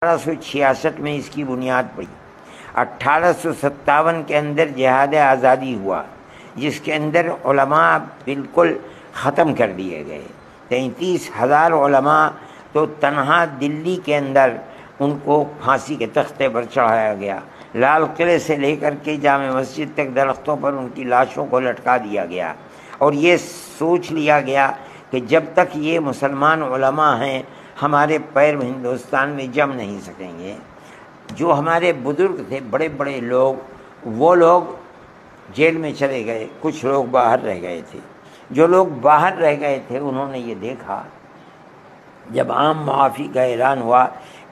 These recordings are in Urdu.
1866 میں اس کی بنیاد پڑی۔ 1857 کے اندر جہاد آزادی ہوا، جس کے اندر علماء بالکل ختم کر دیے گئے۔ 33,000 علماء تو تنہا دلی کے اندر ان کو پھانسی کے تختے پر چڑھایا گیا۔ لال قلعے سے لے کر کے جامع مسجد تک درختوں پر ان کی لاشوں کو لٹکا دیا گیا، اور یہ سوچ لیا گیا کہ جب تک یہ مسلمان علماء ہیں ہمارے پیر ہندوستان میں جم نہیں سکیں گے۔ جو ہمارے بزرگ تھے، بڑے بڑے لوگ، وہ لوگ جیل میں چلے گئے، کچھ لوگ باہر رہ گئے تھے۔ جو لوگ باہر رہ گئے تھے انہوں نے یہ دیکھا جب عام معافی کا اعلان ہوا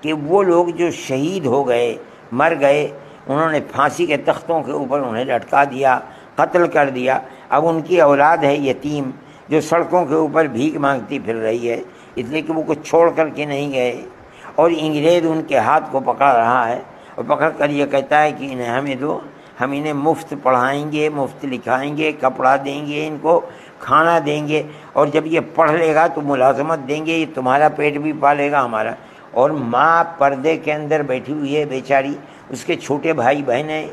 کہ وہ لوگ جو شہید ہو گئے، مر گئے، انہوں نے پھانسی کے تختوں کے اوپر انہیں لٹکا دیا، قتل کر دیا۔ اب ان کی اولاد ہے یتیم، جو سڑکوں کے اوپر بھیک مانگتی پھر رہی ہے، اس لیے کہ وہ کچھ چھوڑ کر کے نہیں گئے، اور انگریز ان کے ہاتھ کو پکڑ رہا ہے، اور پکڑ کر یہ کہتا ہے کہ انہیں ہمیں دو، ہم انہیں مفت پڑھائیں گے، مفت لکھائیں گے، کپڑا دیں گے، ان کو کھانا دیں گے، اور جب یہ پڑھ لے گا تو ملازمت دیں گے، یہ تمہارا پیٹ بھی پالے گا ہمارا۔ اور ماں پردے کے اندر بیٹھی ہوئی ہے بیچاری، اس کے چھوٹے بھائی بہن ہیں،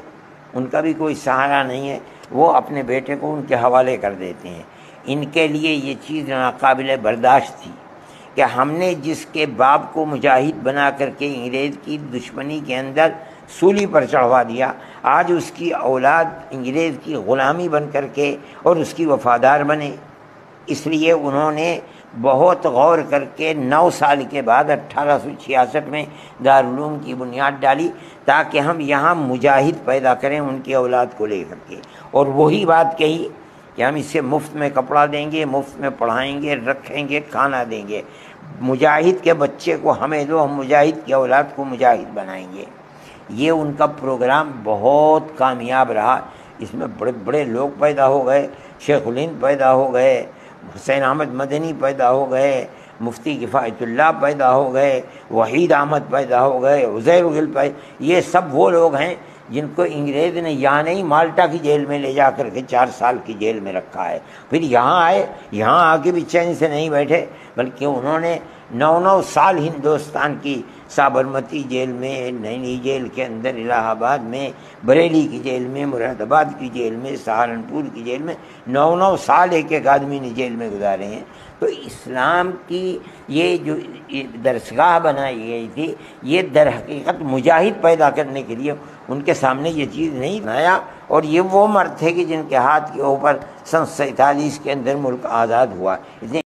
ان کا بھی کوئی سہارا نہیں ہے، وہ اپنے بیٹے کو ان کے حوالے کر دیتے ہیں۔ ان کے لیے یہ چیز ناقابل برداشت تھی کہ ہم نے جس کے باپ کو مجاہد بنا کر کے انگریز کی دشمنی کے اندر سولی پر چڑھوا دیا، آج اس کی اولاد انگریز کی غلامی بن کر کے اور اس کی وفادار بنے۔ اس لیے انہوں نے بہت غور کر کے 9 سال کے بعد 1866 میں دارالعلوم کی بنیاد ڈالی، تاکہ ہم یہاں مجاہد پیدا کریں ان کی اولاد کو لے کر کے، اور وہی بات کہی کہ ہم اسے مفت میں کپڑا دیں گے، مفت میں پڑھائیں گے، رکھیں گے، کھانا دیں گے۔ مجاہد کے بچے کو ہمیں دو، ہم مجاہد کی اولاد کو مجاہد بنائیں گے۔ یہ ان کا پروگرام بہت کامیاب رہا۔ اس میں بڑے بڑے لوگ پیدا ہو گئے، شیخ الہند پیدا ہو گئے، حسین احمد مدنی پیدا ہو گئے، مفتی کفایت اللہ پیدا ہو گئے، وحید احمد پیدا ہو گئے، عزیر گل یہ سب وہ لوگ ہیں جن کو انگریز نے یہاں نہیں مالٹا کی جیل میں لے جا کر کے 4 سال کی جیل میں رکھا ہے، پھر یہاں آئے، یہاں آ کے بھی چین سے نہیں بیٹھے، بلکہ انہوں نے 9 سال ہندوستان کی سابرمتی جیل میں، نینی جیل کے اندر، الہ آباد میں، بریلی کی جیل میں، مراد آباد کی جیل میں، سہارنپور کی جیل میں 9 سال ایک ایک آدمی نے جیل میں گزارے ہیں۔ تو اسلام کی یہ جو درسگاہ بنائی گئی تھی، یہ در حقیقت مجاہد پیدا کرنے کے لیے ان کے سامنے یہ چیز نہیں بنایا، اور یہ وہ مرد تھے کہ جن کے ہاتھ کے اوپر سن 47 کے اندر ملک آزاد ہوا۔